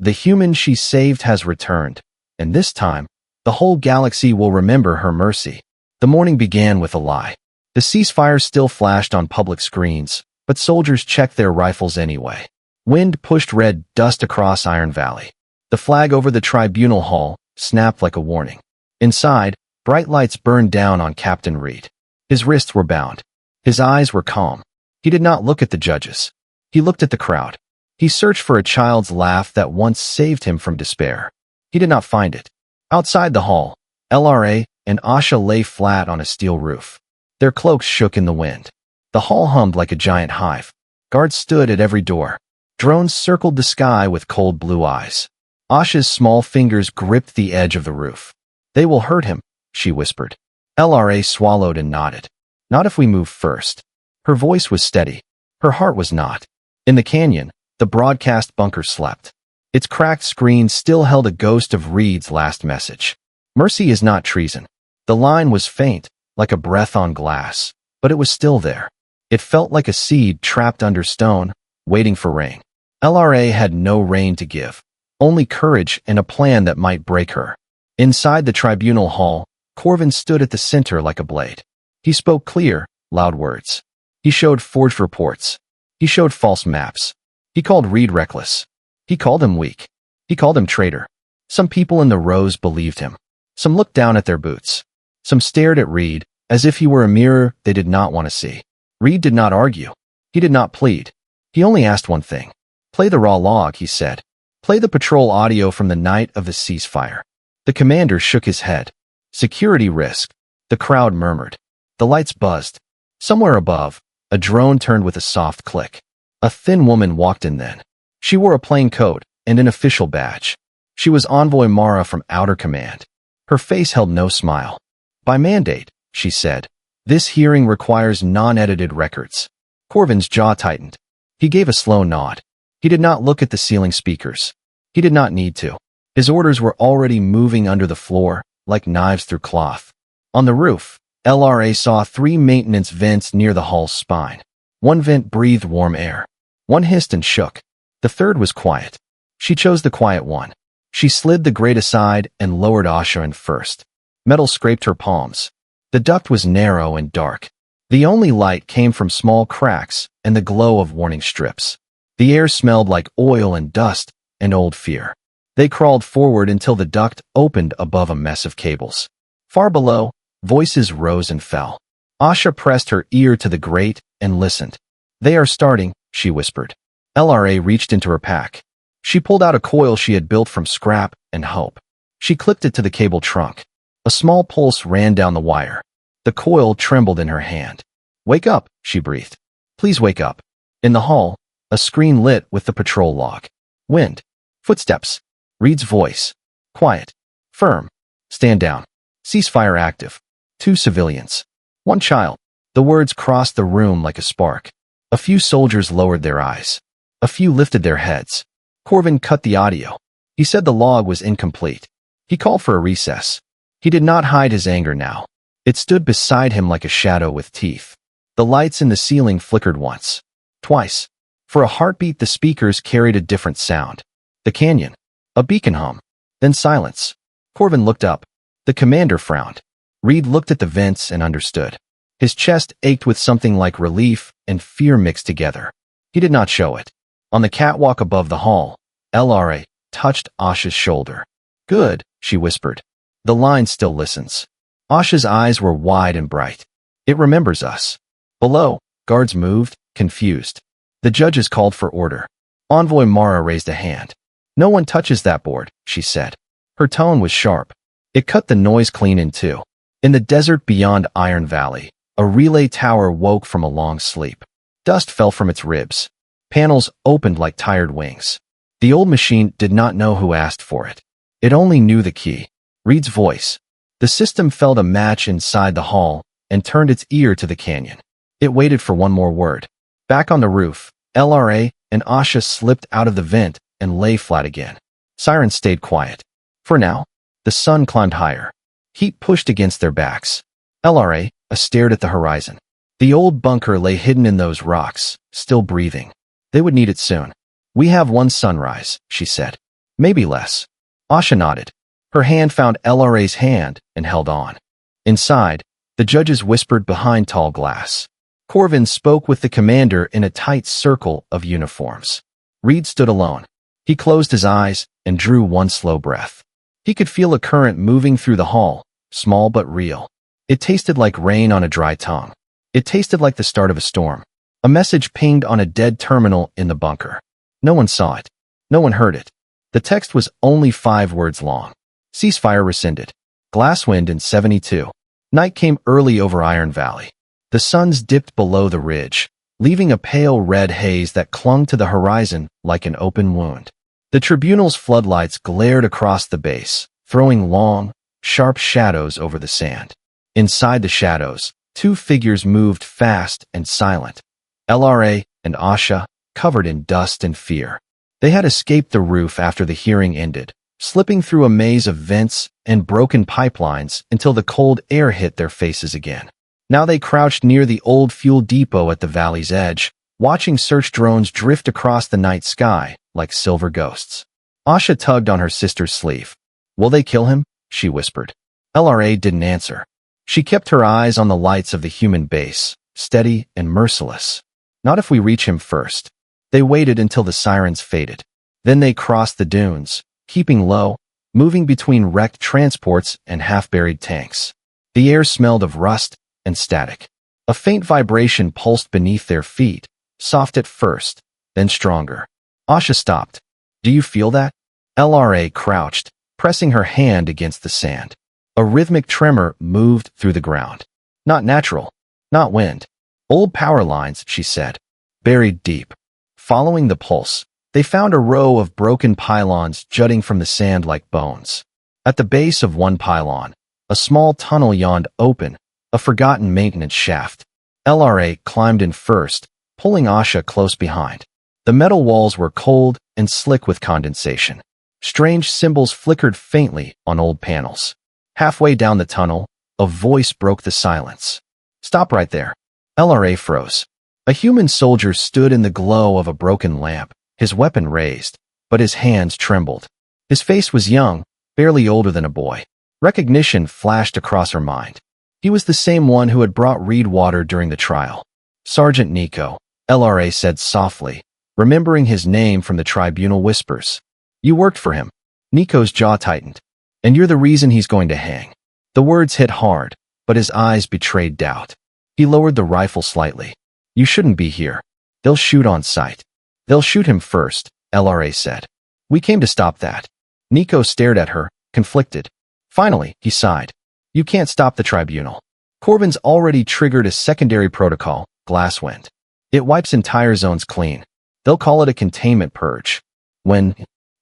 The human she saved has returned, and this time, the whole galaxy will remember her mercy. The morning began with a lie. The ceasefire still flashed on public screens, but soldiers checked their rifles anyway. Wind pushed red dust across Iron Valley. The flag over the tribunal hall snapped like a warning. Inside, bright lights burned down on Captain Reed. His wrists were bound. His eyes were calm. He did not look at the judges. He looked at the crowd. He searched for a child's laugh that once saved him from despair. He did not find it. Outside the hall, LRA and Asha lay flat on a steel roof. Their cloaks shook in the wind. The hall hummed like a giant hive. Guards stood at every door. Drones circled the sky with cold blue eyes. Asha's small fingers gripped the edge of the roof. "They will hurt him," she whispered. LRA swallowed and nodded. "Not if we move first." Her voice was steady. Her heart was not. In the canyon, the broadcast bunker slept. Its cracked screen still held a ghost of Reed's last message. "Mercy is not treason." The line was faint, like a breath on glass, but it was still there. It felt like a seed trapped under stone, waiting for rain. LRA had no rain to give, only courage and a plan that might break her. Inside the tribunal hall, Corvin stood at the center like a blade. He spoke clear, loud words. He showed forged reports. He showed false maps. He called Reed reckless. He called him weak. He called him traitor. Some people in the rows believed him. Some looked down at their boots. Some stared at Reed, as if he were a mirror they did not want to see. Reed did not argue. He did not plead. He only asked one thing. "Play the raw log," he said. "Play the patrol audio from the night of the ceasefire." The commander shook his head. "Security risk." The crowd murmured. The lights buzzed. Somewhere above, a drone turned with a soft click. A thin woman walked in then. She wore a plain coat and an official badge. She was Envoy Mara from Outer Command. Her face held no smile. "By mandate," she said, "this hearing requires non-edited records." Corvin's jaw tightened. He gave a slow nod. He did not look at the ceiling speakers. He did not need to. His orders were already moving under the floor, like knives through cloth. On the roof, LRA saw 3 maintenance vents near the hall's spine. One vent breathed warm air. One hissed and shook. The third was quiet. She chose the quiet one. She slid the grate aside and lowered Asha in first. Metal scraped her palms. The duct was narrow and dark. The only light came from small cracks and the glow of warning strips. The air smelled like oil and dust and old fear. They crawled forward until the duct opened above a mess of cables. Far below, voices rose and fell. Asha pressed her ear to the grate and listened. "They are starting," she whispered. LRA reached into her pack. She pulled out a coil she had built from scrap and hope. She clipped it to the cable trunk. A small pulse ran down the wire. The coil trembled in her hand. "Wake up," she breathed. "Please wake up." In the hall, a screen lit with the patrol log. Wind. Footsteps. Reed's voice. Quiet. Firm. "Stand down. Ceasefire active. 2 civilians. 1 child." The words crossed the room like a spark. A few soldiers lowered their eyes. A few lifted their heads. Corvin cut the audio. He said the log was incomplete. He called for a recess. He did not hide his anger now. It stood beside him like a shadow with teeth. The lights in the ceiling flickered once. Twice. For a heartbeat, the speakers carried a different sound. The canyon. A beacon hum. Then silence. Corvin looked up. The commander frowned. Reed looked at the vents and understood. His chest ached with something like relief and fear mixed together. He did not show it. On the catwalk above the hall, LRA touched Asha's shoulder. "Good," she whispered. "The line still listens." Asha's eyes were wide and bright. "It remembers us." Below, guards moved, confused. The judges called for order. Envoy Mara raised a hand. "No one touches that board," she said. Her tone was sharp. It cut the noise clean in two. In the desert beyond Iron Valley, a relay tower woke from a long sleep. Dust fell from its ribs. Panels opened like tired wings. The old machine did not know who asked for it. It only knew the key. Reed's voice. The system felt a match inside the hall and turned its ear to the canyon. It waited for one more word. Back on the roof, LRA and Asha slipped out of the vent and lay flat again. Sirens stayed quiet. For now, the sun climbed higher. Heat pushed against their backs. LRA stared at the horizon. The old bunker lay hidden in those rocks, still breathing. They would need it soon. "We have one sunrise," she said. Maybe less. Asha nodded. Her hand found LRA's hand and held on. Inside, the judges whispered behind tall glass. Corvin spoke with the commander in a tight circle of uniforms. Reed stood alone. He closed his eyes and drew one slow breath. He could feel a current moving through the hall, small but real. It tasted like rain on a dry tongue. It tasted like the start of a storm. A message pinged on a dead terminal in the bunker. No one saw it. No one heard it. The text was only 5 words long. Ceasefire rescinded. Glasswind in 72. Night came early over Iron Valley. The suns dipped below the ridge, leaving a pale red haze that clung to the horizon like an open wound. The tribunal's floodlights glared across the base, throwing long, sharp shadows over the sand. Inside the shadows, 2 figures moved fast and silent. LRA and Asha, covered in dust and fear. They had escaped the roof after the hearing ended, slipping through a maze of vents and broken pipelines until the cold air hit their faces again. Now they crouched near the old fuel depot at the valley's edge, watching search drones drift across the night sky like silver ghosts. Asha tugged on her sister's sleeve. "Will they kill him?" she whispered. LRA didn't answer. She kept her eyes on the lights of the human base, steady and merciless. "Not if we reach him first." They waited until the sirens faded. Then they crossed the dunes, keeping low, moving between wrecked transports and half-buried tanks. The air smelled of rust and static. A faint vibration pulsed beneath their feet, soft at first, then stronger. Asha stopped. "Do you feel that?" LRA crouched, pressing her hand against the sand. A rhythmic tremor moved through the ground. "Not natural. Not wind. Old power lines," she said. Buried deep. Following the pulse, they found a row of broken pylons jutting from the sand like bones. At the base of one pylon, a small tunnel yawned open, a forgotten maintenance shaft. LRA climbed in first, pulling Asha close behind. The metal walls were cold and slick with condensation. Strange symbols flickered faintly on old panels. Halfway down the tunnel, a voice broke the silence. "Stop right there." LRA froze. A human soldier stood in the glow of a broken lamp, his weapon raised, but his hands trembled. His face was young, barely older than a boy. Recognition flashed across her mind. He was the same one who had brought Reed water during the trial. "Sergeant Nico," LRA said softly, remembering his name from the tribunal whispers. "You worked for him." Nico's jaw tightened. "And you're the reason he's going to hang." The words hit hard, but his eyes betrayed doubt. He lowered the rifle slightly. "You shouldn't be here. They'll shoot on sight." "They'll shoot him first," LRA said. "We came to stop that." Nico stared at her, conflicted. Finally, he sighed. "You can't stop the tribunal. Corbin's already triggered a secondary protocol, Glasswind. It wipes entire zones clean. They'll call it a containment purge." "When?"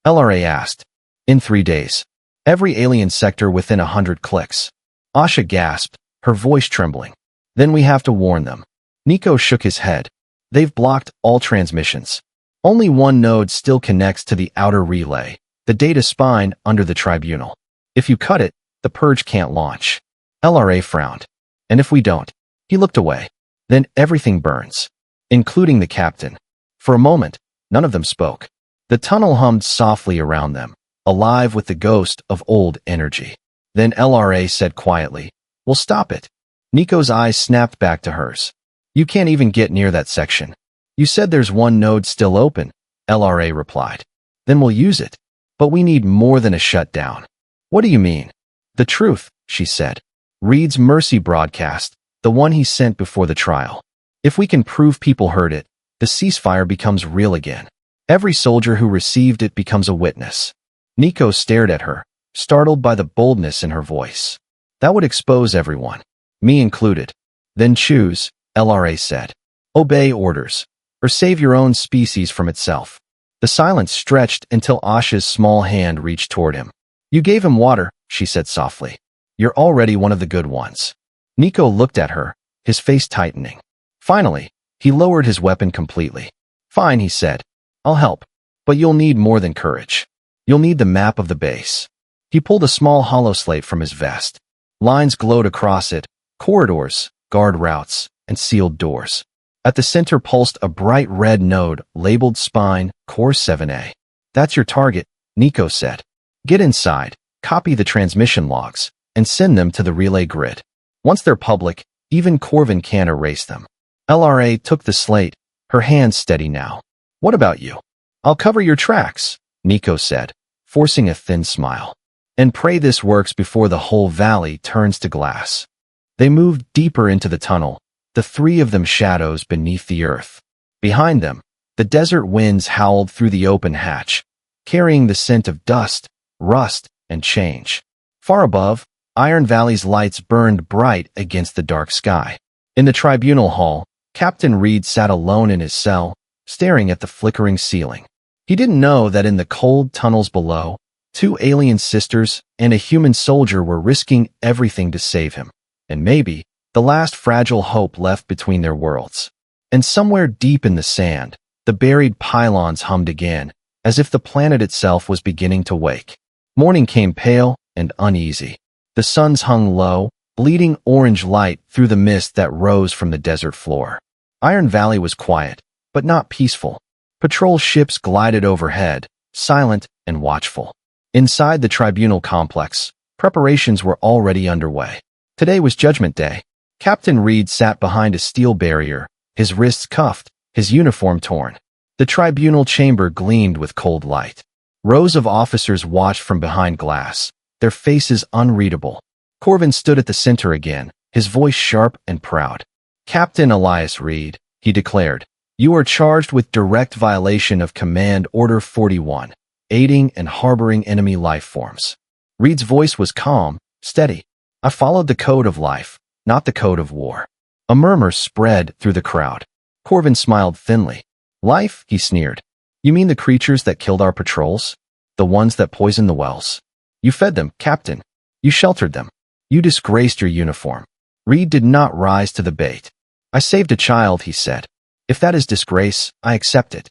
LRA asked. "In 3 days. Every alien sector within 100 clicks." Asha gasped, her voice trembling. "Then we have to warn them." Nico shook his head. "They've blocked all transmissions. Only one node still connects to the outer relay, the data spine under the tribunal. If you cut it, the purge can't launch." LRA frowned. "And if we don't?" He looked away. "Then everything burns, including the captain." For a moment, none of them spoke. The tunnel hummed softly around them, alive with the ghost of old energy. Then LRA said quietly, "We'll stop it." Nico's eyes snapped back to hers. "You can't even get near that section." "You said there's one node still open," LRA replied. "Then we'll use it. But we need more than a shutdown." "What do you mean?" "The truth," she said. "Reed's mercy broadcast, the one he sent before the trial. If we can prove people heard it, the ceasefire becomes real again. Every soldier who received it becomes a witness." Nico stared at her, startled by the boldness in her voice. "That would expose everyone, me included." "Then choose," LRA said. "Obey orders, or save your own species from itself." The silence stretched until Asha's small hand reached toward him. "You gave him water," she said softly. "You're already one of the good ones." Nico looked at her, his face tightening. Finally, he lowered his weapon completely. "Fine," he said. "I'll help. But you'll need more than courage. You'll need the map of the base." He pulled a small holoslate from his vest. Lines glowed across it, corridors, guard routes, and sealed doors. At the center pulsed a bright red node labeled Spine, Core 7A. "That's your target," Nico said. Get inside, copy the transmission logs, and send them to the relay grid. Once they're public, even Corvin can't erase them. LRA took the slate, her hands steady now. What about you? I'll cover your tracks, Nico said, forcing a thin smile. And pray this works before the whole valley turns to glass. They moved deeper into the tunnel, the three of them shadows beneath the earth. Behind them, the desert winds howled through the open hatch, carrying the scent of dust, rust, and change. Far above, Iron Valley's lights burned bright against the dark sky. In the tribunal hall, Captain Reed sat alone in his cell, staring at the flickering ceiling. He didn't know that in the cold tunnels below, two alien sisters and a human soldier were risking everything to save him, and maybe the last fragile hope left between their worlds. And somewhere deep in the sand, the buried pylons hummed again, as if the planet itself was beginning to wake. Morning came pale and uneasy. The suns hung low, bleeding orange light through the mist that rose from the desert floor. Iron Valley was quiet, but not peaceful. Patrol ships glided overhead, silent and watchful. Inside the tribunal complex, preparations were already underway. Today was Judgment Day. Captain Reed sat behind a steel barrier, his wrists cuffed, his uniform torn. The tribunal chamber gleamed with cold light. Rows of officers watched from behind glass, their faces unreadable. Corvin stood at the center again, his voice sharp and proud. Captain Elias Reed, he declared, you are charged with direct violation of Command Order 41, aiding and harboring enemy life forms. Reed's voice was calm, steady. I followed the code of life, not the code of war. A murmur spread through the crowd. Corvin smiled thinly. Life, he sneered. You mean the creatures that killed our patrols? The ones that poisoned the wells? You fed them, Captain. You sheltered them. You disgraced your uniform. Reed did not rise to the bait. I saved a child, he said. If that is disgrace, I accept it.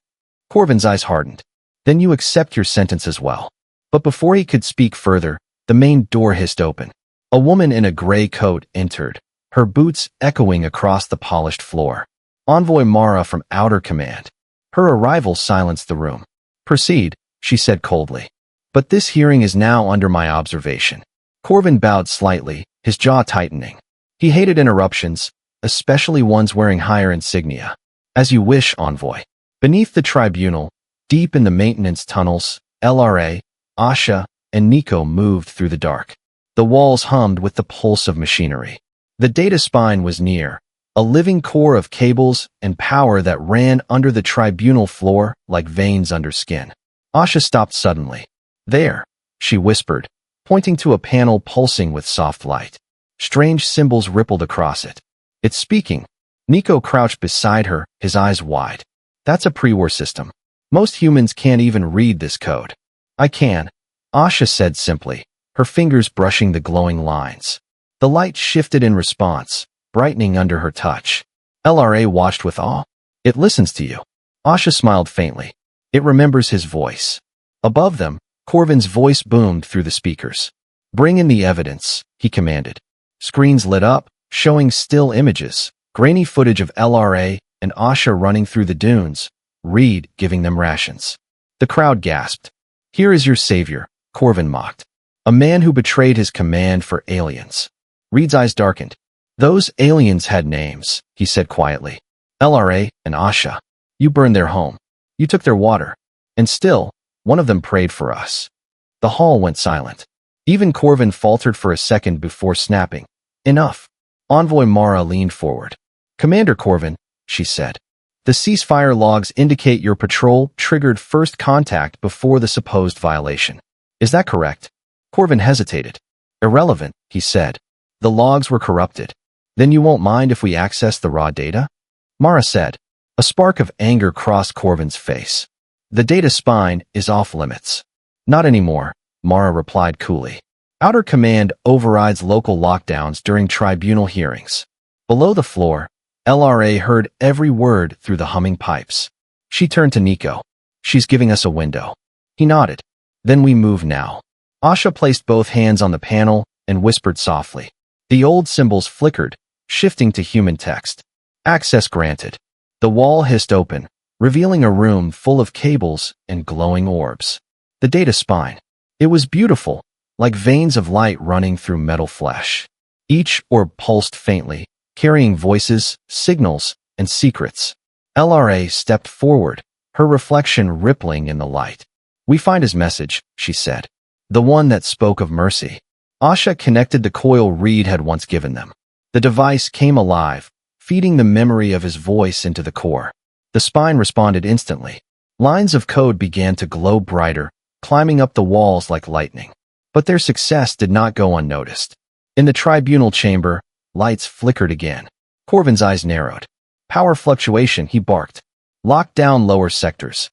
Corvin's eyes hardened. Then you accept your sentence as well. But before he could speak further, the main door hissed open. A woman in a gray coat entered, her boots echoing across the polished floor. Envoy Mara from Outer Command. Her arrival silenced the room. Proceed, she said coldly. But this hearing is now under my observation. Corvin bowed slightly, his jaw tightening. He hated interruptions, especially ones wearing higher insignia. As you wish, Envoy. Beneath the tribunal, deep in the maintenance tunnels, LRA, Asha, and Nico moved through the dark. The walls hummed with the pulse of machinery. The data spine was near, a living core of cables and power that ran under the tribunal floor like veins under skin. Asha stopped suddenly. There, she whispered, pointing to a panel pulsing with soft light. Strange symbols rippled across it. It's speaking. Nico crouched beside her, his eyes wide. That's a pre-war system. Most humans can't even read this code. I can, Asha said simply, her fingers brushing the glowing lines. The light shifted in response, brightening under her touch. LRA watched with awe. It listens to you. Asha smiled faintly. It remembers his voice. Above them, Corvin's voice boomed through the speakers. Bring in the evidence, he commanded. Screens lit up, showing still images, grainy footage of LRA and Asha running through the dunes, Reed giving them rations. The crowd gasped. Here is your savior, Corvin mocked. A man who betrayed his command for aliens. Reed's eyes darkened. Those aliens had names, he said quietly. LRA and Asha. You burned their home. You took their water. And still, one of them prayed for us. The hall went silent. Even Corvin faltered for a second before snapping. Enough. Envoy Mara leaned forward. Commander Corvin, she said. The ceasefire logs indicate your patrol triggered first contact before the supposed violation. Is that correct? Corvin hesitated. Irrelevant, he said. The logs were corrupted. Then you won't mind if we access the raw data? Mara said. A spark of anger crossed Corvin's face. The data spine is off limits. Not anymore, Mara replied coolly. Outer Command overrides local lockdowns during tribunal hearings. Below the floor, LRA heard every word through the humming pipes. She turned to Nico. She's giving us a window. He nodded. Then we move now. Asha placed both hands on the panel and whispered softly. The old symbols flickered, shifting to human text. Access granted. The wall hissed open, revealing a room full of cables and glowing orbs. The data spine. It was beautiful, like veins of light running through metal flesh. Each orb pulsed faintly, carrying voices, signals, and secrets. LRA stepped forward, her reflection rippling in the light. "We find his message," she said. "The one that spoke of mercy." Asha connected the coil Reed had once given them. The device came alive, feeding the memory of his voice into the core. The spine responded instantly. Lines of code began to glow brighter, climbing up the walls like lightning. But their success did not go unnoticed. In the tribunal chamber, lights flickered again. Corvin's eyes narrowed. "Power fluctuation," he barked. "Lock down lower sectors."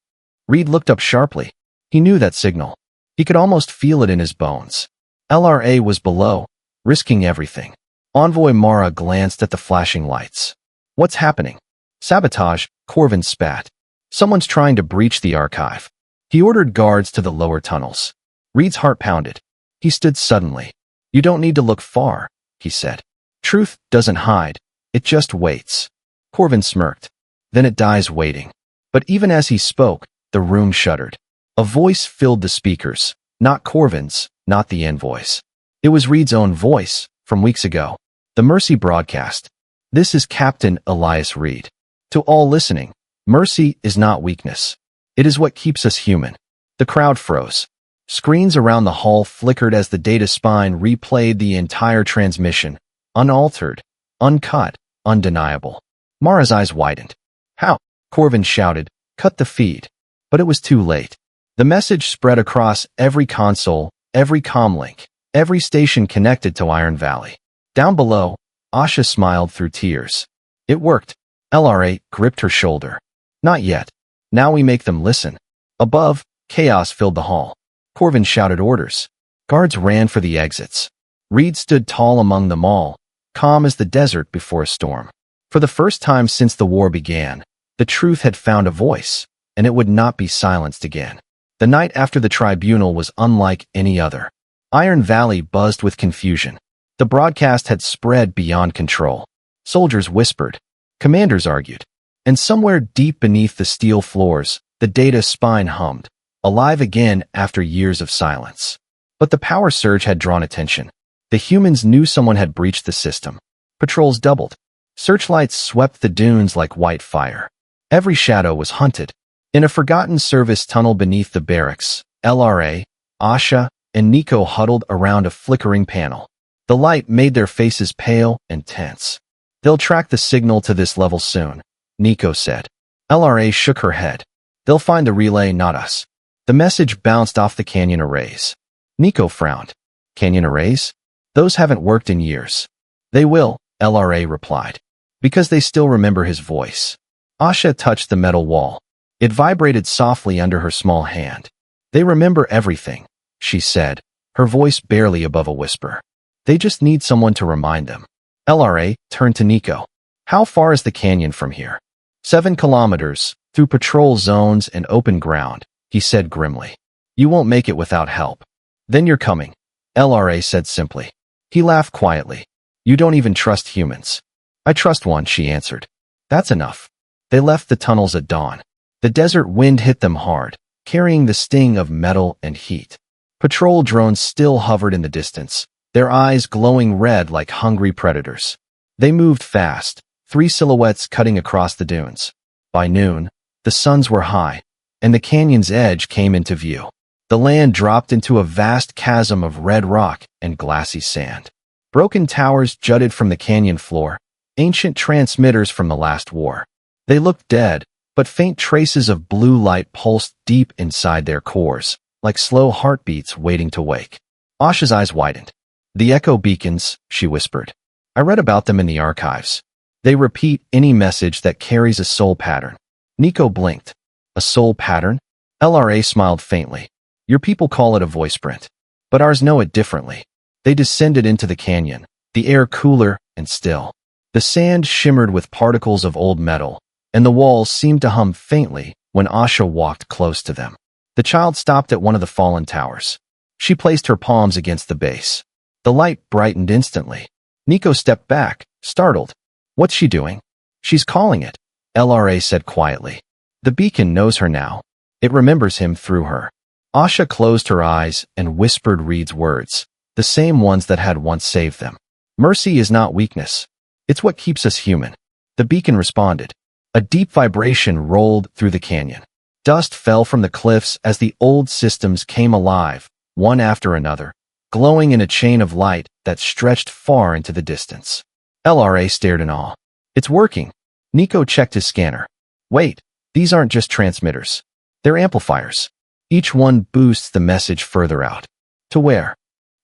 Reed looked up sharply. He knew that signal. He could almost feel it in his bones. LRA was below, risking everything. Envoy Mara glanced at the flashing lights. "What's happening?" "Sabotage," Corvin spat. "Someone's trying to breach the archive." He ordered guards to the lower tunnels. Reed's heart pounded. He stood suddenly. "You don't need to look far," he said. "Truth doesn't hide. It just waits." Corvin smirked. "Then it dies waiting." But even as he spoke, the room shuddered. A voice filled the speakers. Not Corvin's, not the envoy's. It was Reed's own voice, from weeks ago. The Mercy broadcast. "This is Captain Elias Reed. To all listening, mercy is not weakness. It is what keeps us human." The crowd froze. Screens around the hall flickered as the data spine replayed the entire transmission, unaltered, uncut, undeniable. Mara's eyes widened. "How?" Corvin shouted. "Cut the feed." But it was too late. The message spread across every console, every comlink, every station connected to Iron Valley. Down below, Asha smiled through tears. "It worked." LRA gripped her shoulder. "Not yet. Now we make them listen." Above, chaos filled the hall. Corvin shouted orders. Guards ran for the exits. Reed stood tall among them all, calm as the desert before a storm. For the first time since the war began, the truth had found a voice, and it would not be silenced again. The night after the tribunal was unlike any other. Iron Valley buzzed with confusion. The broadcast had spread beyond control. Soldiers whispered. Commanders argued. And somewhere deep beneath the steel floors, the data spine hummed, alive again after years of silence. But the power surge had drawn attention. The humans knew someone had breached the system. Patrols doubled. Searchlights swept the dunes like white fire. Every shadow was hunted. In a forgotten service tunnel beneath the barracks, LRA, Asha, and Nico huddled around a flickering panel. The light made their faces pale and tense. "They'll track the signal to this level soon," Nico said. LRA shook her head. "They'll find the relay, not us." The message bounced off the canyon arrays. Nico frowned. "Canyon arrays? Those haven't worked in years." "They will," LRA replied, "because they still remember his voice." Asha touched the metal wall. It vibrated softly under her small hand. "They remember everything," she said, her voice barely above a whisper. "They just need someone to remind them." LRA turned to Nico. "How far is the canyon from here?" 7 kilometers, through patrol zones and open ground, he said grimly. "You won't make it without help." "Then you're coming," LRA said simply. He laughed quietly. "You don't even trust humans." "I trust one," she answered. "That's enough." They left the tunnels at dawn. The desert wind hit them hard, carrying the sting of metal and heat. Patrol drones still hovered in the distance, their eyes glowing red like hungry predators. They moved fast, 3 silhouettes cutting across the dunes. By noon, the suns were high, and the canyon's edge came into view. The land dropped into a vast chasm of red rock and glassy sand. Broken towers jutted from the canyon floor, ancient transmitters from the last war. They looked dead, but faint traces of blue light pulsed deep inside their cores, like slow heartbeats waiting to wake. Asha's eyes widened. "The echo beacons," she whispered. "I read about them in the archives. They repeat any message that carries a soul pattern." Nico blinked. "A soul pattern?" LRA smiled faintly. "Your people call it a voice print, but ours know it differently." They descended into the canyon, the air cooler and still. The sand shimmered with particles of old metal, and the walls seemed to hum faintly when Asha walked close to them. The child stopped at one of the fallen towers. She placed her palms against the base. The light brightened instantly. Nico stepped back, startled. "What's she doing?" "She's calling it," LRA said quietly. "The beacon knows her now. It remembers him through her." Asha closed her eyes and whispered Reed's words, the same ones that had once saved them. Mercy is not weakness. It's what keeps us human. The beacon responded. A deep vibration rolled through the canyon. Dust fell from the cliffs as the old systems came alive, one after another, glowing in a chain of light that stretched far into the distance. LRA stared in awe. It's working. Nico checked his scanner. Wait, these aren't just transmitters. They're amplifiers. Each one boosts the message further out. To where?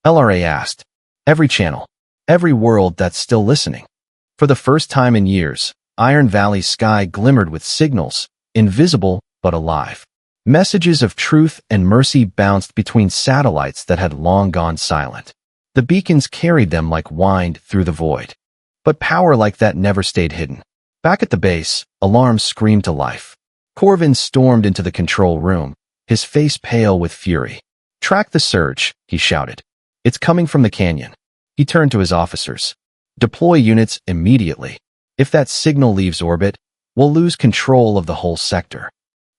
LRA asked. Every channel. Every world that's still listening. For the first time in years, Iron Valley's sky glimmered with signals, invisible but alive. Messages of truth and mercy bounced between satellites that had long gone silent. The beacons carried them like wind through the void. But power like that never stayed hidden. Back at the base, alarms screamed to life. Corvin stormed into the control room, his face pale with fury. Track the surge, he shouted. It's coming from the canyon. He turned to his officers. Deploy units immediately. If that signal leaves orbit, we'll lose control of the whole sector.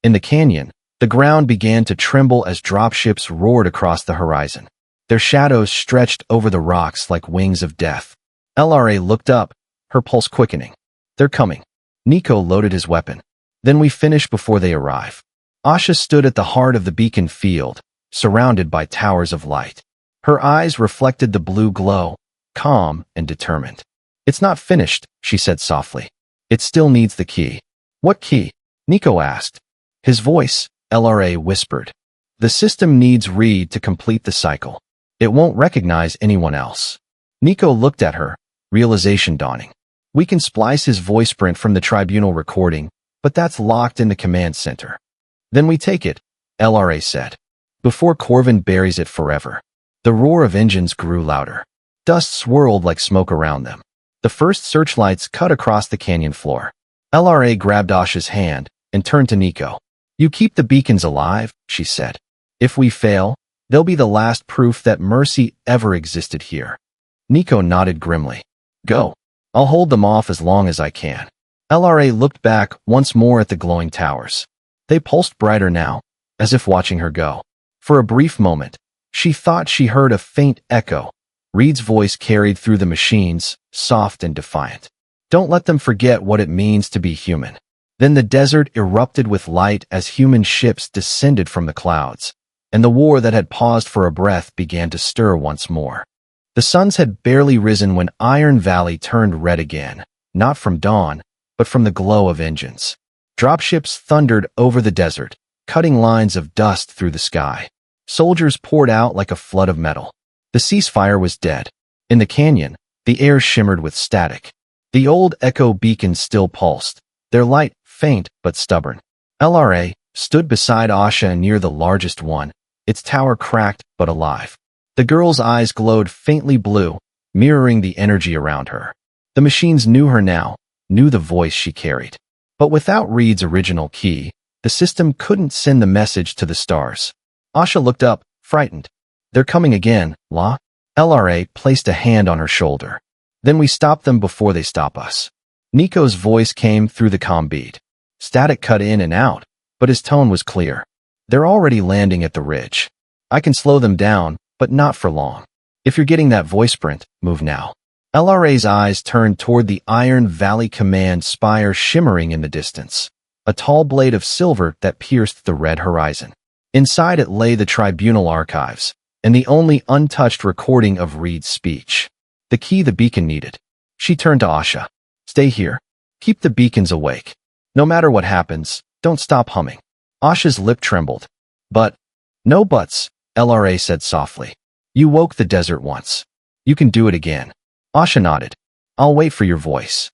In the canyon, the ground began to tremble as dropships roared across the horizon. Their shadows stretched over the rocks like wings of death. LRA looked up, her pulse quickening. They're coming. Nico loaded his weapon. Then we finish before they arrive. Asha stood at the heart of the beacon field, surrounded by towers of light. Her eyes reflected the blue glow, calm and determined. It's not finished, she said softly. It still needs the key. What key? Nico asked. His voice, LRA whispered. The system needs Reed to complete the cycle. It won't recognize anyone else. Nico looked at her, realization dawning. We can splice his voice print from the tribunal recording, but that's locked in the command center. Then we take it, LRA said. Before Corvin buries it forever. The roar of engines grew louder. Dust swirled like smoke around them. The first searchlights cut across the canyon floor. LRA grabbed Asha's hand and turned to Nico. You keep the beacons alive, she said. If we fail, they'll be the last proof that mercy ever existed here. Nico nodded grimly. Go. I'll hold them off as long as I can. LRA looked back once more at the glowing towers. They pulsed brighter now, as if watching her go. For a brief moment, she thought she heard a faint echo. Reed's voice carried through the machines, soft and defiant. Don't let them forget what it means to be human. Then the desert erupted with light as human ships descended from the clouds, and the war that had paused for a breath began to stir once more. The suns had barely risen when Iron Valley turned red again, not from dawn, but from the glow of engines. Dropships thundered over the desert, cutting lines of dust through the sky. Soldiers poured out like a flood of metal. The ceasefire was dead. In the canyon, the air shimmered with static. The old echo beacons still pulsed, their light faint but stubborn. LRA stood beside Asha near the largest one, its tower cracked but alive. The girl's eyes glowed faintly blue, mirroring the energy around her. The machines knew her now, knew the voice she carried. But without Reed's original key, the system couldn't send the message to the stars. Asha looked up, frightened. They're coming again, La. LRA placed a hand on her shoulder. Then we stop them before they stop us. Nico's voice came through the comm bead. Static cut in and out, but his tone was clear. They're already landing at the ridge. I can slow them down, but not for long. If you're getting that voice print, move now. LRA's eyes turned toward the Iron Valley Command spire shimmering in the distance, a tall blade of silver that pierced the red horizon. Inside it lay the tribunal archives, and the only untouched recording of Reed's speech. The key the beacon needed. She turned to Asha. Stay here. Keep the beacons awake. No matter what happens, don't stop humming. Asha's lip trembled. But, no buts, LRA said softly. You woke the desert once. You can do it again. Asha nodded. I'll wait for your voice.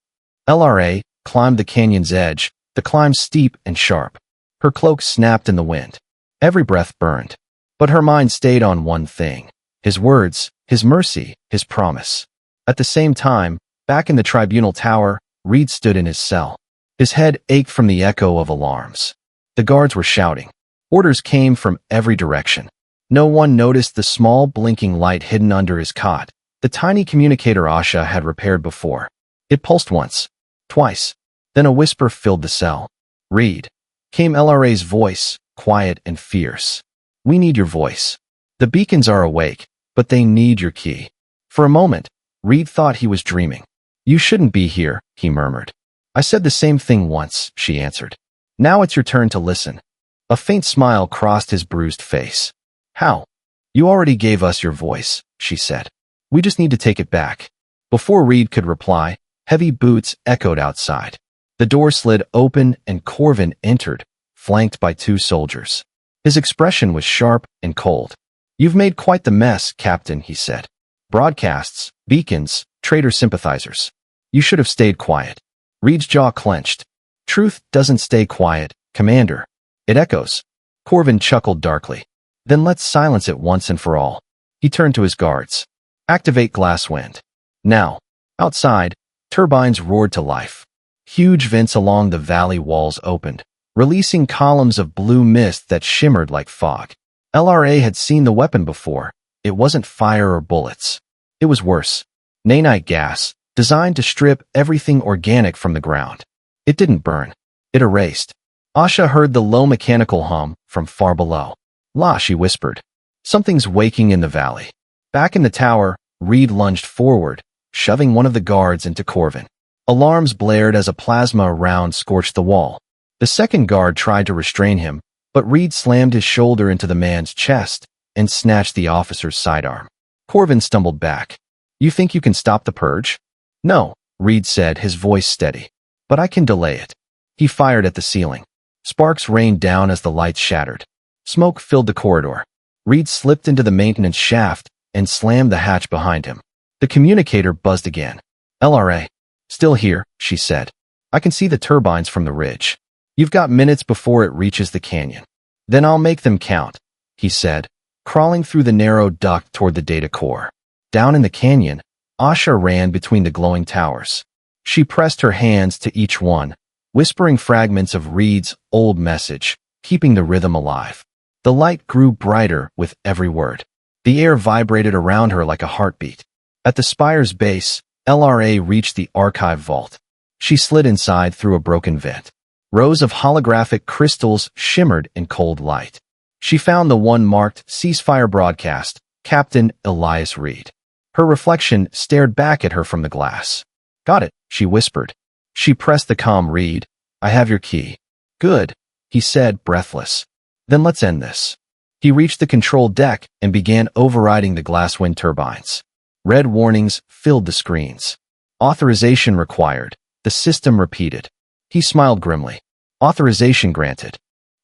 LRA climbed the canyon's edge, the climb steep and sharp. Her cloak snapped in the wind. Every breath burned. But her mind stayed on one thing. His words, his mercy, his promise. At the same time, back in the tribunal tower, Reed stood in his cell. His head ached from the echo of alarms. The guards were shouting. Orders came from every direction. No one noticed the small blinking light hidden under his cot, the tiny communicator Asha had repaired before. It pulsed once, twice. Then a whisper filled the cell. Reed. Came LRA's voice, quiet and fierce. We need your voice. The beacons are awake, but they need your key. For a moment, Reed thought he was dreaming. You shouldn't be here, he murmured. I said the same thing once, she answered. Now it's your turn to listen. A faint smile crossed his bruised face. How? You already gave us your voice, she said. We just need to take it back. Before Reed could reply, heavy boots echoed outside. The door slid open and Corvin entered, flanked by 2 soldiers. His expression was sharp and cold. You've made quite the mess, Captain, he said. Broadcasts, beacons, traitor sympathizers. You should have stayed quiet. Reed's jaw clenched. Truth doesn't stay quiet, Commander. It echoes. Corvin chuckled darkly. Then let's silence it once and for all. He turned to his guards. Activate Glasswind. Now. Outside, turbines roared to life. Huge vents along the valley walls opened, releasing columns of blue mist that shimmered like fog. LRA had seen the weapon before. It wasn't fire or bullets. It was worse. Nanite gas, designed to strip everything organic from the ground. It didn't burn. It erased. Asha heard the low mechanical hum from far below. La, she whispered. Something's waking in the valley. Back in the tower, Reed lunged forward, shoving one of the guards into Corvin. Alarms blared as a plasma round scorched the wall. The second guard tried to restrain him, but Reed slammed his shoulder into the man's chest and snatched the officer's sidearm. Corvin stumbled back. You think you can stop the purge? No, Reed said, his voice steady. But I can delay it. He fired at the ceiling. Sparks rained down as the lights shattered. Smoke filled the corridor. Reed slipped into the maintenance shaft and slammed the hatch behind him. The communicator buzzed again. LRA. Still here, she said. I can see the turbines from the ridge. You've got minutes before it reaches the canyon. Then I'll make them count, he said, crawling through the narrow duct toward the data core. Down in the canyon, Asha ran between the glowing towers. She pressed her hands to each one, whispering fragments of Reed's old message, keeping the rhythm alive. The light grew brighter with every word. The air vibrated around her like a heartbeat. At the spire's base, LRA reached the archive vault. She slid inside through a broken vent. Rows of holographic crystals shimmered in cold light. She found the one marked Ceasefire Broadcast, Captain Elias Reed. Her reflection stared back at her from the glass. Got it, she whispered. She pressed the comm reed. I have your key. Good, he said, breathless. Then let's end this. He reached the control deck and began overriding the glasswind turbines. Red warnings filled the screens. Authorization required. The system repeated. He smiled grimly. Authorization granted.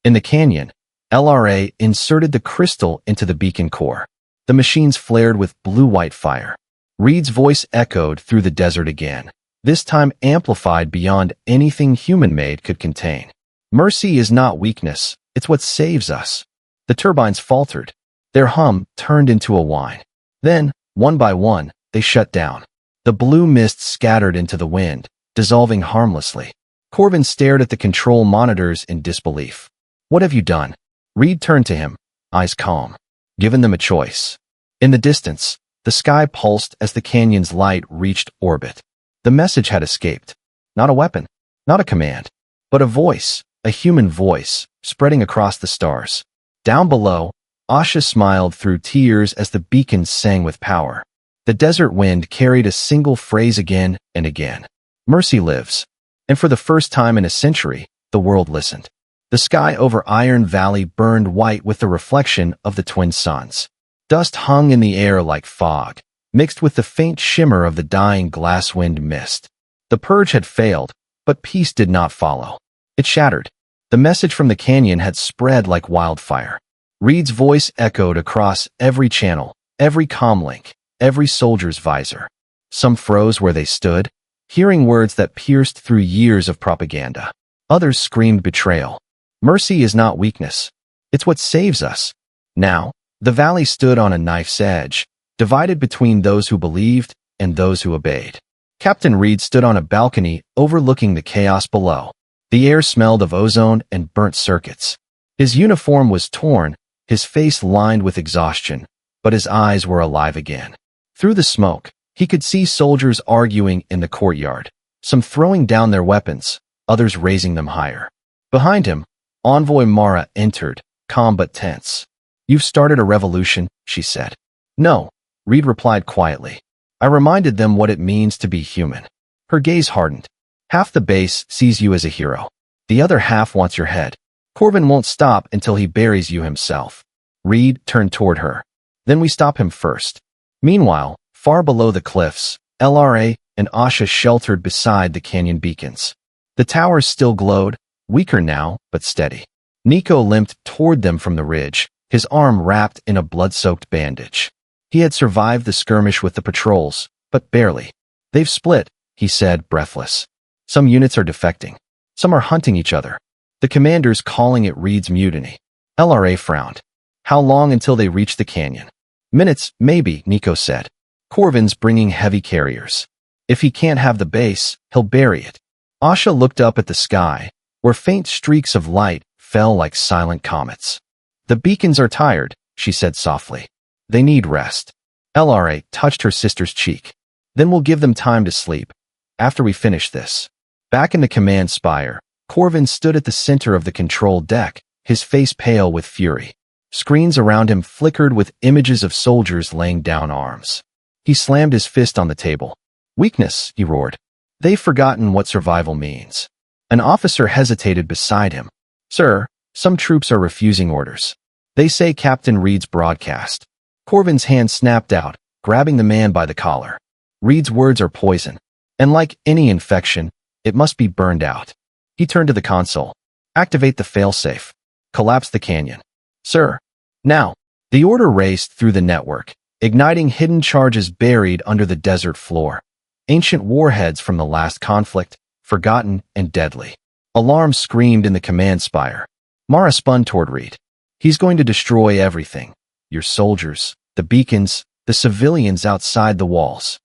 In the canyon, LRA inserted the crystal into the beacon core. The machines flared with blue-white fire. Reed's voice echoed through the desert again, this time amplified beyond anything human-made could contain. Mercy is not weakness, it's what saves us. The turbines faltered. Their hum turned into a whine. Then, one by one, they shut down. The blue mist scattered into the wind, dissolving harmlessly. Corvin stared at the control monitors in disbelief. What have you done? Reed turned to him, eyes calm. Given them a choice. In the distance, the sky pulsed as the canyon's light reached orbit. The message had escaped. Not a weapon, not a command, but a voice, a human voice, spreading across the stars. Down below, Asha smiled through tears as the beacons sang with power. The desert wind carried a single phrase again and again. Mercy lives. And for the first time in a century, the world listened. The sky over Iron Valley burned white with the reflection of the twin suns. Dust hung in the air like fog, mixed with the faint shimmer of the dying glasswind mist. The purge had failed, but peace did not follow. It shattered. The message from the canyon had spread like wildfire. Reed's voice echoed across every channel, every comlink, every soldier's visor. Some froze where they stood, hearing words that pierced through years of propaganda. Others screamed betrayal. Mercy is not weakness. It's what saves us. Now, the valley stood on a knife's edge, divided between those who believed and those who obeyed. Captain Reed stood on a balcony overlooking the chaos below. The air smelled of ozone and burnt circuits. His uniform was torn, his face lined with exhaustion, but his eyes were alive again. Through the smoke, he could see soldiers arguing in the courtyard, some throwing down their weapons, others raising them higher. Behind him, Envoy Mara entered, calm but tense. You've started a revolution, she said. No, Reed replied quietly. I reminded them what it means to be human. Her gaze hardened. Half the base sees you as a hero. The other half wants your head. Corvin won't stop until he buries you himself. Reed turned toward her. Then we stop him first. Meanwhile, far below the cliffs, LRA and Asha sheltered beside the canyon beacons. The towers still glowed, weaker now, but steady. Nico limped toward them from the ridge, his arm wrapped in a blood-soaked bandage. He had survived the skirmish with the patrols, but barely. They've split, he said, breathless. Some units are defecting. Some are hunting each other. The commander's calling it Reed's mutiny. LRA frowned. How long until they reach the canyon? Minutes, maybe, Nico said. Corvin's bringing heavy carriers. If he can't have the base, he'll bury it. Asha looked up at the sky, where faint streaks of light fell like silent comets. The beacons are tired, she said softly. They need rest. LRA touched her sister's cheek. Then we'll give them time to sleep, after we finish this. Back in the command spire, Corvin stood at the center of the control deck, his face pale with fury. Screens around him flickered with images of soldiers laying down arms. He slammed his fist on the table. Weakness, he roared. They've forgotten what survival means. An officer hesitated beside him. Sir, some troops are refusing orders. They say Captain Reed's broadcast. Corvin's hand snapped out, grabbing the man by the collar. Reed's words are poison, and like any infection, it must be burned out. He turned to the console. Activate the failsafe. Collapse the canyon. Sir. Now. The order raced through the network, igniting hidden charges buried under the desert floor. Ancient warheads from the last conflict, forgotten and deadly. Alarms screamed in the command spire. Mara spun toward Reed. He's going to destroy everything. Your soldiers, the beacons, the civilians outside the walls.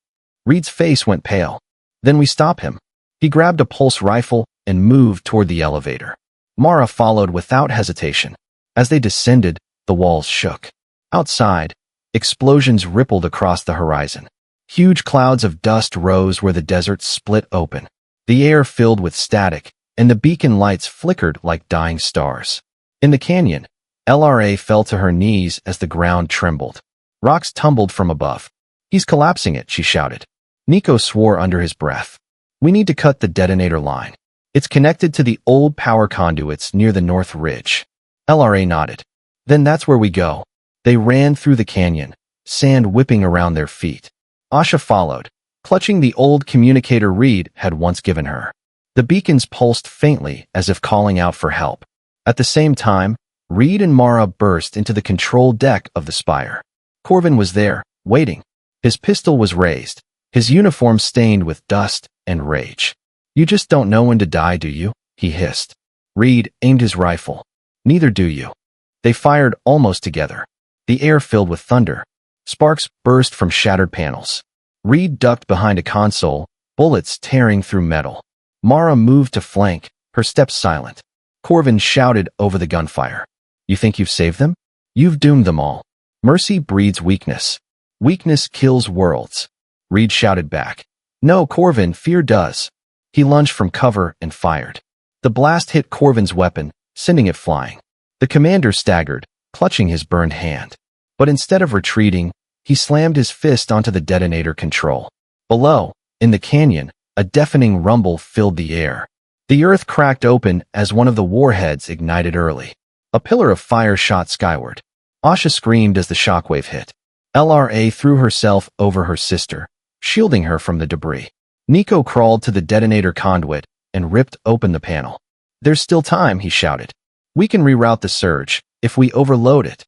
Reed's face went pale. Then we stop him. He grabbed a pulse rifle and moved toward the elevator. Mara followed without hesitation. As they descended, the walls shook. Outside, explosions rippled across the horizon. Huge clouds of dust rose where the desert split open. The air filled with static, and the beacon lights flickered like dying stars. In the canyon, LRA fell to her knees as the ground trembled. Rocks tumbled from above. He's collapsing it, she shouted. Nico swore under his breath. We need to cut the detonator line. It's connected to the old power conduits near the North Ridge. LRA nodded. Then that's where we go. They ran through the canyon, sand whipping around their feet. Asha followed, clutching the old communicator Reed had once given her. The beacons pulsed faintly as if calling out for help. At the same time, Reed and Mara burst into the control deck of the spire. Corvin was there, waiting. His pistol was raised, his uniform stained with dust and rage. You just don't know when to die, do you? He hissed. Reed aimed his rifle. Neither do you. They fired almost together. The air filled with thunder. Sparks burst from shattered panels. Reed ducked behind a console, bullets tearing through metal. Mara moved to flank, her steps silent. Corvin shouted over the gunfire. You think you've saved them? You've doomed them all. Mercy breeds weakness. Weakness kills worlds. Reed shouted back. No, Corvin, fear does. He lunged from cover and fired. The blast hit Corvin's weapon, sending it flying. The commander staggered, clutching his burned hand. But instead of retreating, he slammed his fist onto the detonator control. Below, in the canyon, a deafening rumble filled the air. The earth cracked open as one of the warheads ignited early. A pillar of fire shot skyward. Asha screamed as the shockwave hit. LRA threw herself over her sister, shielding her from the debris. Nico crawled to the detonator conduit and ripped open the panel. There's still time, he shouted. We can reroute the surge, if we overload it.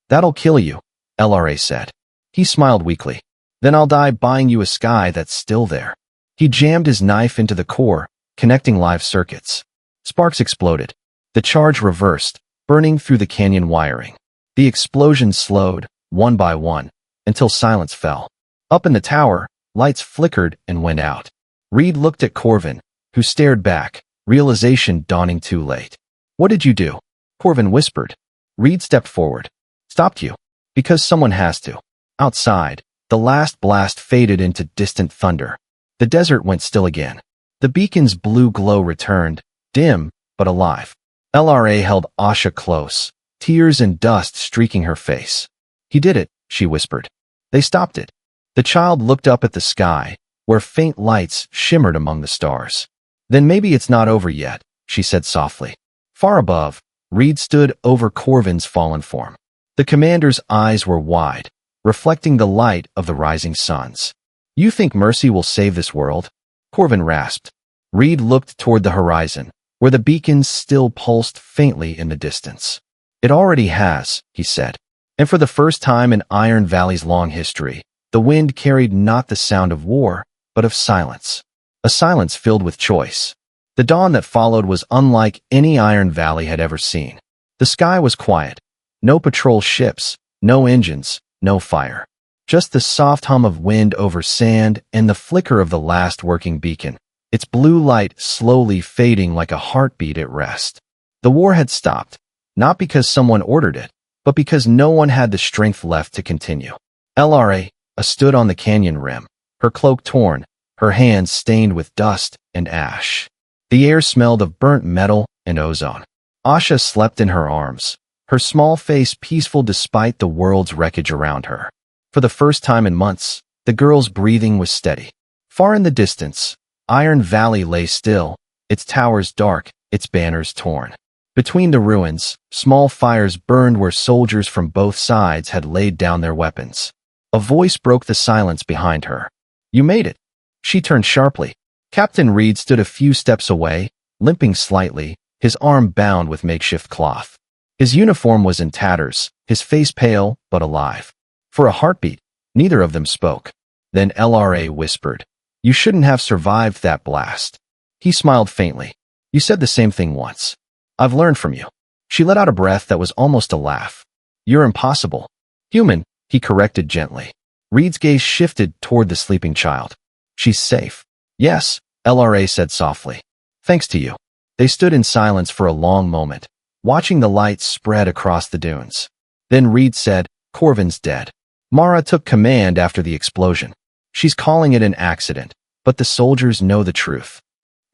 That'll kill you, LRA said. He smiled weakly. Then I'll die buying you a sky that's still there. He jammed his knife into the core, connecting live circuits. Sparks exploded. The charge reversed, burning through the canyon wiring. The explosion slowed, one by one, until silence fell. Up in the tower, lights flickered and went out. Reed looked at Corvin, who stared back, realization dawning too late. What did you do? Corvin whispered. Reed stepped forward. Stopped you. Because someone has to. Outside, the last blast faded into distant thunder. The desert went still again. The beacon's blue glow returned, dim, but alive. LRA held Asha close, tears and dust streaking her face. He did it, she whispered. They stopped it. The child looked up at the sky, where faint lights shimmered among the stars. Then maybe it's not over yet, she said softly. Far above, Reed stood over Corvin's fallen form. The commander's eyes were wide, reflecting the light of the rising suns. You think mercy will save this world? Corvin rasped. Reed looked toward the horizon, where the beacons still pulsed faintly in the distance. It already has, he said. And for the first time in Iron Valley's long history, the wind carried not the sound of war, but of silence. A silence filled with choice. The dawn that followed was unlike any Iron Valley had ever seen. The sky was quiet. No patrol ships, no engines, no fire. Just the soft hum of wind over sand and the flicker of the last working beacon, its blue light slowly fading like a heartbeat at rest. The war had stopped, not because someone ordered it, but because no one had the strength left to continue. LRA stood on the canyon rim, her cloak torn, her hands stained with dust and ash. The air smelled of burnt metal and ozone. Asha slept in her arms, her small face peaceful despite the world's wreckage around her. For the first time in months, the girl's breathing was steady. Far in the distance, Iron Valley lay still, its towers dark, its banners torn. Between the ruins, small fires burned where soldiers from both sides had laid down their weapons. A voice broke the silence behind her. You made it. She turned sharply. Captain Reed stood a few steps away, limping slightly, his arm bound with makeshift cloth. His uniform was in tatters, his face pale but alive. For a heartbeat, neither of them spoke. Then LRA whispered, You shouldn't have survived that blast. He smiled faintly. You said the same thing once. I've learned from you. She let out a breath that was almost a laugh. You're impossible. Human, he corrected gently. Reed's gaze shifted toward the sleeping child. She's safe. Yes, LRA said softly. Thanks to you. They stood in silence for a long moment, watching the light spread across the dunes. Then Reed said, Corvin's dead. Mara took command after the explosion. She's calling it an accident, but the soldiers know the truth.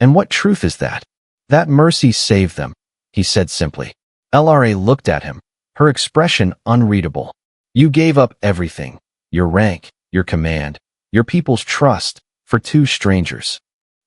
And what truth is that? That mercy saved them, he said simply. LRA looked at him, her expression unreadable. You gave up everything, your rank, your command, your people's trust, for two strangers.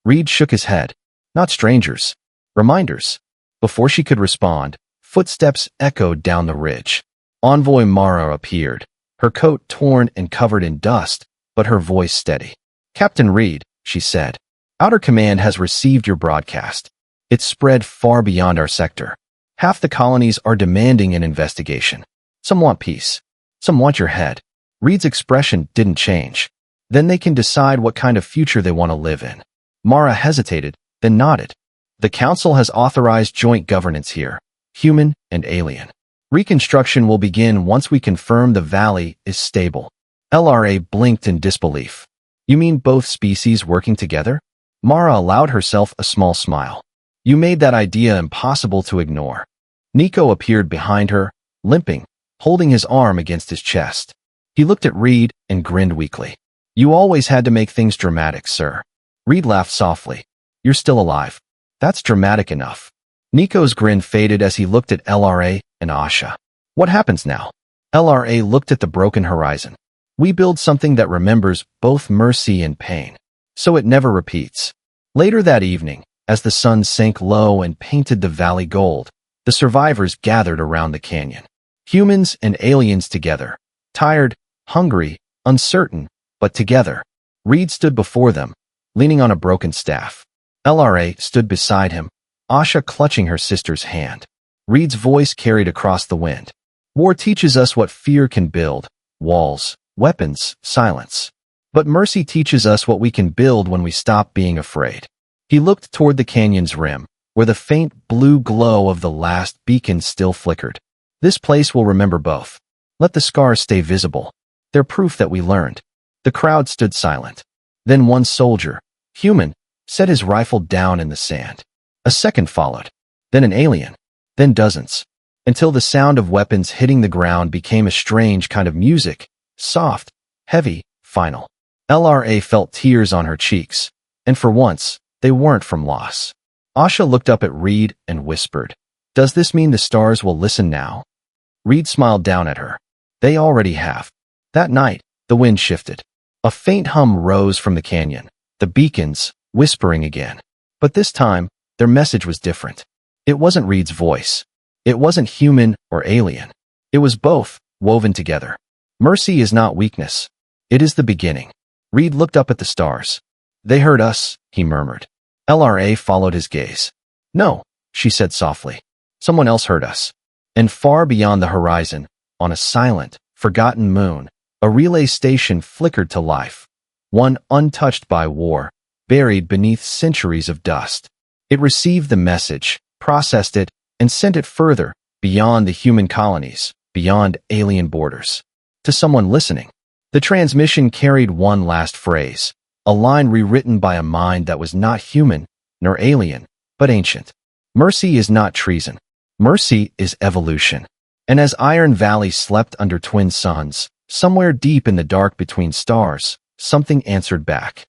Reed shook his head. Not strangers. Reminders. Before she could respond, footsteps echoed down the ridge. Envoy Mara appeared, her coat torn and covered in dust, but her voice steady. Captain Reed, she said, Outer Command has received your broadcast. It's spread far beyond our sector. Half the colonies are demanding an investigation. Some want peace. Some want your head. Reed's expression didn't change. Then they can decide what kind of future they want to live in. Mara hesitated, then nodded. The Council has authorized joint governance here, human and alien. Reconstruction will begin once we confirm the valley is stable. LRA blinked in disbelief. You mean both species working together? Mara allowed herself a small smile. You made that idea impossible to ignore. Nico appeared behind her, limping, holding his arm against his chest. He looked at Reed and grinned weakly. You always had to make things dramatic, sir. Reed laughed softly. You're still alive. That's dramatic enough. Nico's grin faded as he looked at LRA and Asha. What happens now? LRA looked at the broken horizon. We build something that remembers both mercy and pain, so it never repeats. Later that evening, as the sun sank low and painted the valley gold, the survivors gathered around the canyon. Humans and aliens together, tired, hungry, uncertain, but together. Reed stood before them, leaning on a broken staff. LRA stood beside him, Asha clutching her sister's hand. Reed's voice carried across the wind. War teaches us what fear can build: walls, weapons, silence. But mercy teaches us what we can build when we stop being afraid. He looked toward the canyon's rim, where the faint blue glow of the last beacon still flickered. This place will remember both. Let the scars stay visible. They're proof that we learned. The crowd stood silent. Then one soldier, human, set his rifle down in the sand. A second followed. Then an alien. Then dozens. Until the sound of weapons hitting the ground became a strange kind of music. Soft, heavy, final. LRA felt tears on her cheeks. And for once, they weren't from loss. Asha looked up at Reed and whispered, Does this mean the stars will listen now? Reed smiled down at her. They already have. That night, the wind shifted. A faint hum rose from the canyon, the beacons whispering again. But this time, their message was different. It wasn't Reed's voice. It wasn't human or alien. It was both, woven together. Mercy is not weakness. It is the beginning. Reed looked up at the stars. They heard us, he murmured. LRA followed his gaze. No, she said softly. Someone else heard us. And far beyond the horizon, on a silent, forgotten moon, a relay station flickered to life. One untouched by war, buried beneath centuries of dust. It received the message, processed it, and sent it further, beyond the human colonies, beyond alien borders. To someone listening, the transmission carried one last phrase, a line rewritten by a mind that was not human, nor alien, but ancient. Mercy is not treason. Mercy is evolution. And as Iron Valley slept under twin suns, somewhere deep in the dark between stars, something answered back.